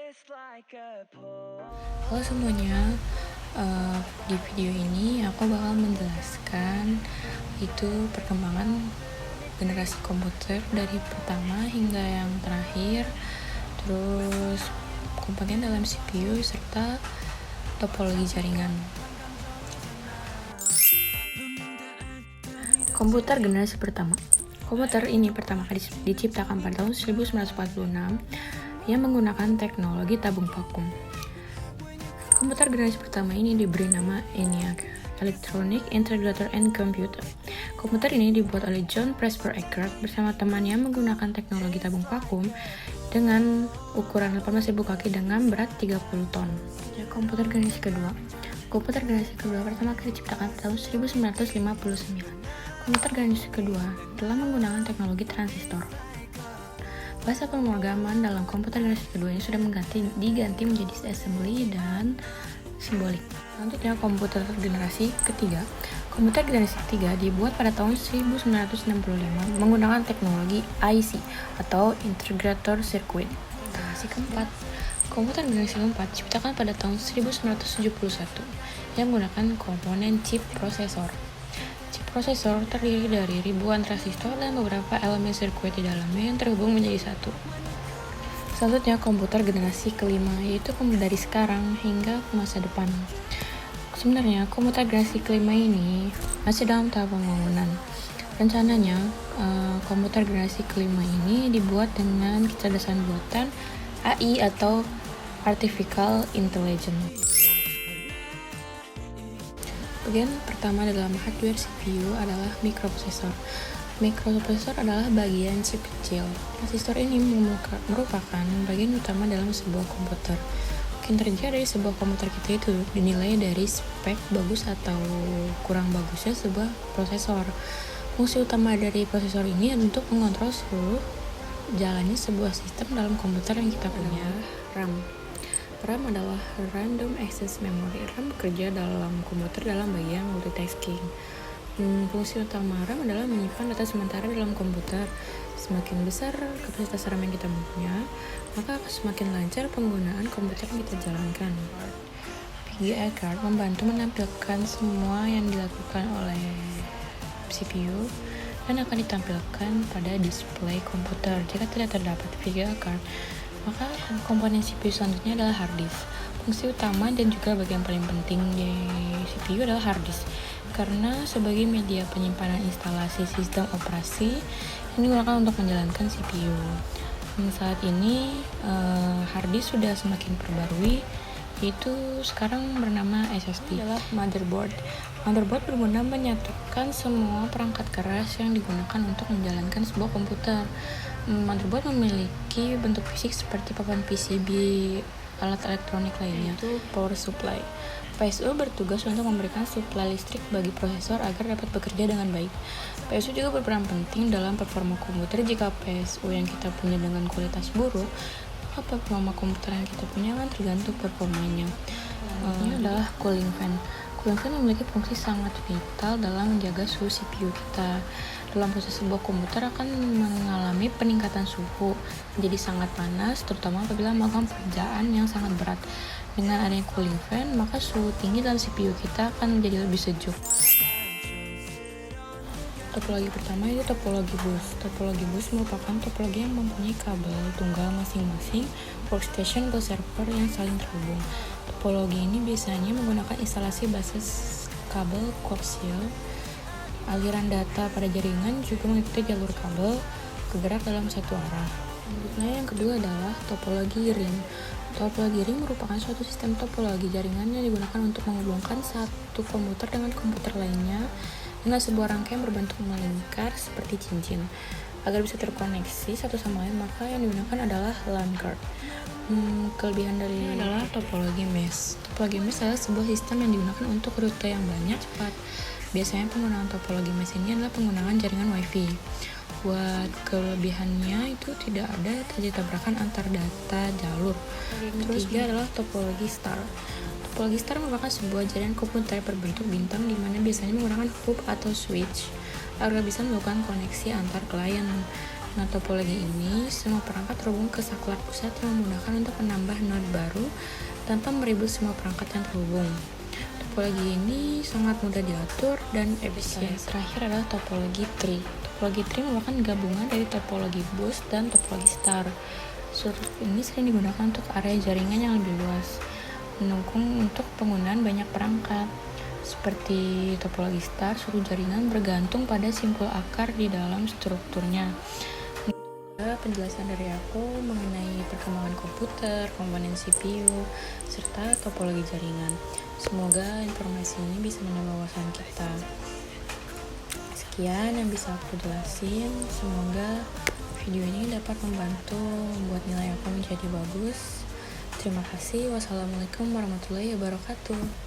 Halo semuanya, di video ini aku bakal menjelaskan itu perkembangan generasi komputer dari pertama hingga yang terakhir, terus komponen dalam CPU serta topologi jaringan. Komputer generasi pertama. Komputer ini pertama kali diciptakan pada tahun 1946 yang menggunakan teknologi tabung vakum. Komputer generasi pertama ini diberi nama ENIAC, Electronic Integrator and Computer. Komputer ini dibuat oleh John Presper Eckert bersama temannya menggunakan teknologi tabung vakum dengan ukuran 18.000 kaki dengan berat 30 ton. Komputer generasi kedua. Komputer generasi kedua pertama kali diciptakan pada tahun 1959. Komputer generasi kedua telah menggunakan teknologi transistor. Bahasa pemrograman dalam komputer generasi kedua ini sudah diganti menjadi assembly dan simbolik. Selanjutnya, komputer generasi ketiga. Komputer generasi ketiga dibuat pada tahun 1965 menggunakan teknologi IC atau Integrator Circuit. Generasi keempat. Komputer generasi keempat diciptakan pada tahun 1971 yang menggunakan komponen chip prosesor. Prosesor terdiri dari ribuan transistor dan beberapa elemen sirkuit di dalamnya yang terhubung menjadi satu. Selanjutnya, komputer generasi kelima, yaitu dari sekarang hingga ke masa depan. Sebenarnya, komputer generasi kelima ini masih dalam tahap pembangunan. Rencananya, komputer generasi kelima ini dibuat dengan kecerdasan buatan AI atau Artificial Intelligence. Bagian pertama dalam hardware CPU adalah mikroprosesor. Mikroprosesor adalah bagian chip kecil. Transistor ini merupakan bagian utama dalam sebuah komputer. Kinerja dari sebuah komputer kita itu dinilai dari spek bagus atau kurang bagusnya sebuah prosesor. Fungsi utama dari prosesor ini untuk mengontrol seluruh jalannya sebuah sistem dalam komputer yang kita punya. RAM. RAM adalah Random Access Memory. RAM bekerja dalam komputer dalam bagian multitasking. Fungsi utama RAM adalah menyimpan data sementara dalam komputer. Semakin besar kapasitas RAM yang kita punya, maka akan semakin lancar penggunaan komputer yang kita jalankan. P.G. Eckert membantu menampilkan semua yang dilakukan oleh CPU dan akan ditampilkan pada display komputer. Jika tidak terdapat P.G. Eckert, maka komponen CPU selanjutnya adalah hard disk. Fungsi utama dan juga bagian paling penting di CPU adalah hard disk, karena sebagai media penyimpanan instalasi sistem operasi yang digunakan untuk menjalankan CPU. Saat ini hard disk sudah semakin perbarui, yaitu sekarang bernama SSD. Adalah motherboard. Motherboard berguna menyatukan semua perangkat keras yang digunakan untuk menjalankan sebuah komputer. Motherboard memiliki bentuk fisik seperti papan PCB alat elektronik lainnya, yaitu power supply. PSU bertugas untuk memberikan suplai listrik bagi prosesor agar dapat bekerja dengan baik. PSU juga berperan penting dalam performa komputer. Jika PSU yang kita punya dengan kualitas buruk, maka performa komputer yang kita punya kan tergantung performanya. Ini adalah cooling fan. Cooling fan memiliki fungsi sangat vital dalam menjaga suhu CPU kita. Dalam proses sebuah komputer akan mengalami peningkatan suhu menjadi sangat panas, terutama apabila melakukan pekerjaan yang sangat berat. Dengan adanya cooling fan, maka suhu tinggi dalam CPU kita akan menjadi lebih sejuk. Topologi pertama itu topologi bus. Topologi bus merupakan topologi yang mempunyai kabel tunggal masing-masing workstation ke server yang saling terhubung. Topologi ini biasanya menggunakan instalasi basis kabel koaksial. Aliran data pada jaringan juga mengikuti jalur kabel bergerak dalam satu arah. Selanjutnya yang kedua adalah topologi ring. Topologi ring merupakan suatu sistem topologi jaringan yang digunakan untuk menghubungkan satu komputer dengan komputer lainnya dengan sebuah rangkaian berbentuk melingkar seperti cincin. Agar bisa terkoneksi satu sama lain, maka yang digunakan adalah LAN card. Kelebihan dari adalah topologi mesh. Topologi mesh adalah sebuah sistem yang digunakan untuk rute yang banyak cepat. Biasanya penggunaan topologi mesh ini adalah penggunaan jaringan WiFi. Buat kelebihannya itu tidak ada terjadi tabrakan antar data jalur. Ketiga adalah topologi star. Topologi star merupakan sebuah jaringan komputer berbentuk bintang di mana biasanya menggunakan hub atau switch agar bisa melakukan koneksi antar klien. Nah, topologi ini, semua perangkat terhubung ke saklar pusat yang memudahkan untuk menambah node baru tanpa meribut semua perangkat yang terhubung. Topologi ini sangat mudah diatur dan efisien. Terakhir adalah topologi tree. Topologi tree merupakan gabungan dari topologi bus dan topologi star. Struktur ini sering digunakan untuk area jaringan yang lebih luas, mendukung untuk penggunaan banyak perangkat. Seperti topologi star, seluruh jaringan bergantung pada simpul akar di dalam strukturnya. Penjelasan dari aku mengenai perkembangan komputer, komponen CPU, serta topologi jaringan. Semoga informasi ini bisa menambah wawasan kita. Sekian yang bisa aku jelasin. Semoga video ini dapat membantu membuat nilai aku menjadi bagus. Terima kasih. Wassalamualaikum warahmatullahi wabarakatuh.